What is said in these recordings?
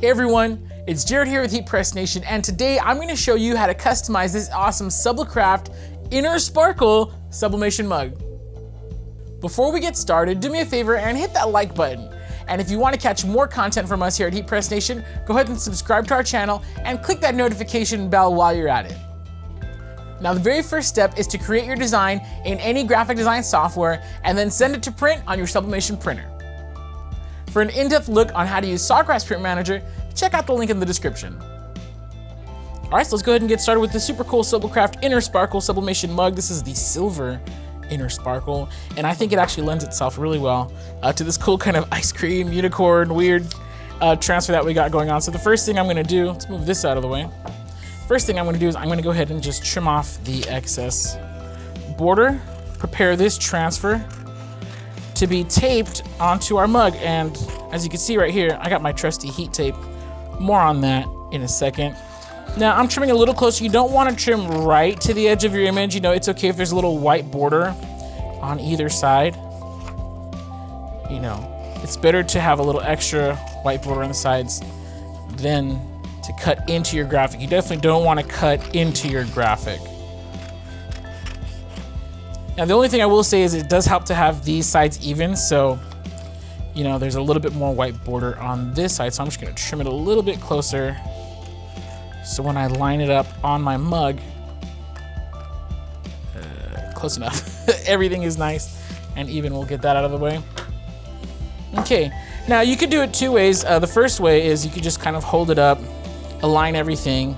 Hey everyone, it's Jared here with Heat Press Nation, and today I'm going to show you how to customize this awesome SubliCraft Inner Sparkle sublimation mug. Before we get started, do me a favor and hit that like button. And if you want to catch more content from us here at Heat Press Nation, go ahead and subscribe to our channel and click that notification bell while you're at it. Now the very first step is to create your design in any graphic design software and then send it to print on your sublimation printer. For an in-depth look on how to use Sawgrass Print Manager, check out the link in the description. All right, so let's go ahead and get started with the super cool SubliCraft Inner Sparkle sublimation mug. This is the silver Inner Sparkle, and I think it actually lends itself really well to this cool kind of ice cream, unicorn, weird transfer that we got going on. So the first thing I'm gonna do, let's move this out of the way. First thing I'm gonna do is I'm gonna go ahead and just trim off the excess border, prepare this transfer to be taped onto our mug. And as you can see right here, I got my trusty heat tape. More on that in a second. Now I'm trimming a little closer. You don't want to trim right to the edge of your image. You know, it's okay if there's a little white border on either side. You know, it's better to have a little extra white border on the sides than to cut into your graphic. You definitely don't want to cut into your graphic. Now the only thing I will say is it does help to have these sides even, so you know there's a little bit more white border on this side, so I'm just gonna trim it a little bit closer so when I line it up on my mug, close enough, everything is nice and even. We'll get that out of the way. Okay, now you could do it two ways. The first way is you could just kind of hold it up, align everything,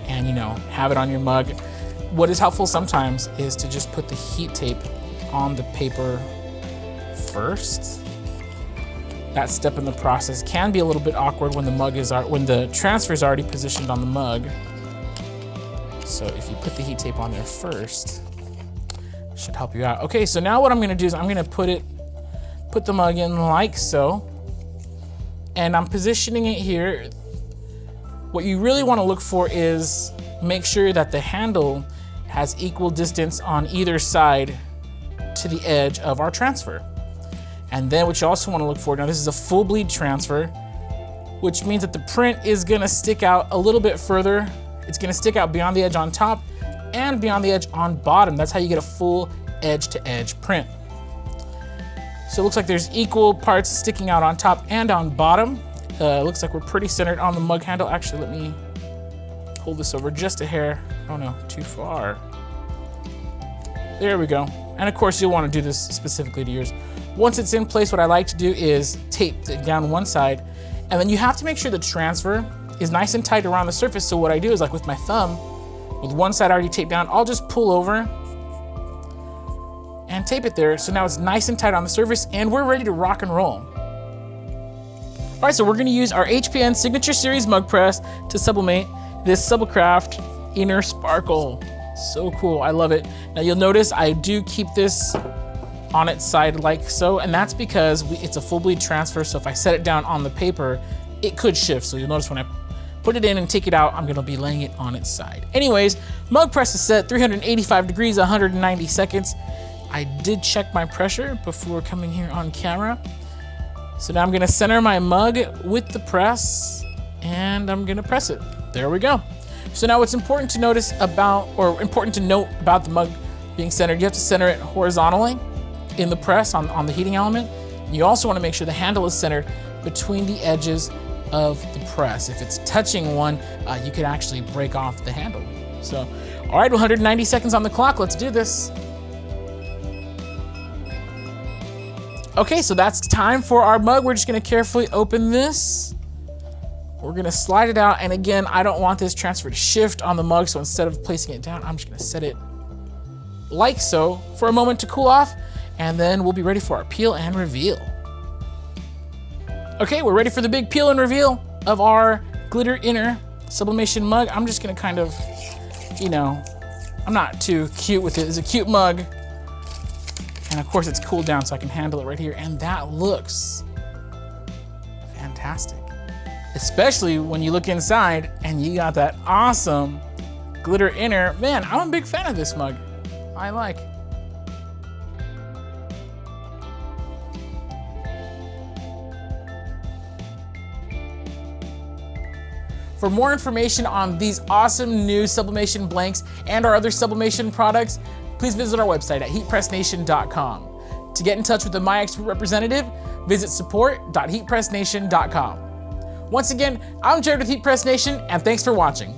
and you know, have it on your mug. What is helpful sometimes is to just put the heat tape on the paper first. That step in the process can be a little bit awkward when the transfer is already positioned on the mug. So if you put the heat tape on there first, it should help you out. Okay, so now what I'm gonna do is I'm gonna put the mug in like so, and I'm positioning it here. What you really wanna look for is make sure that the handle has equal distance on either side to the edge of our transfer. And then what you also want to look for, now this is a full bleed transfer, which means that the print is gonna stick out a little bit further. It's gonna stick out beyond the edge on top and beyond the edge on bottom. That's how you get a full edge to edge print. So it looks like there's equal parts sticking out on top and on bottom. Looks like we're pretty centered on the mug handle. Actually, let me hold this over just a hair. Oh no, too far. There we go. And of course, you'll want to do this specifically to yours. Once it's in place, what I like to do is tape it down one side, and then you have to make sure the transfer is nice and tight around the surface. So what I do is, like with my thumb, with one side already taped down, I'll just pull over and tape it there. So now it's nice and tight on the surface, and we're ready to rock and roll. All right, so we're gonna use our HPN Signature Series mug press to sublimate this SubliCraft Inner Sparkle. So cool, I love it. Now you'll notice I do keep this on its side like so, and that's because it's a full bleed transfer, so if I set it down on the paper, it could shift. So you'll notice when I put it in and take it out, I'm gonna be laying it on its side. Anyways, mug press is set 385 degrees, 190 seconds. I did check my pressure before coming here on camera. So now I'm gonna center my mug with the press, and I'm gonna press it. There we go. So now what's important to note about the mug being centered, you have to center it horizontally in the press on the heating element. You also want to make sure the handle is centered between the edges of the press. If it's touching one, you could actually break off the handle. So, all right, 190 seconds on the clock. Let's do this. Okay, so that's time for our mug. We're just gonna carefully open this. We're gonna slide it out, and again, I don't want this transfer to shift on the mug, so instead of placing it down, I'm just gonna set it like so for a moment to cool off, and then we'll be ready for our peel and reveal. Okay, we're ready for the big peel and reveal of our glitter inner sublimation mug. I'm just gonna kind of, you know, I'm not too cute with it. It's a cute mug, and of course it's cooled down so I can handle it right here, and that looks fantastic. Especially when you look inside and you got that awesome glitter inner. Man, I'm a big fan of this mug. I like. For more information on these awesome new sublimation blanks and our other sublimation products, please visit our website at heatpressnation.com. To get in touch with the My Expert representative, visit support.heatpressnation.com. Once again, I'm Jared with Heat Press Nation, and thanks for watching.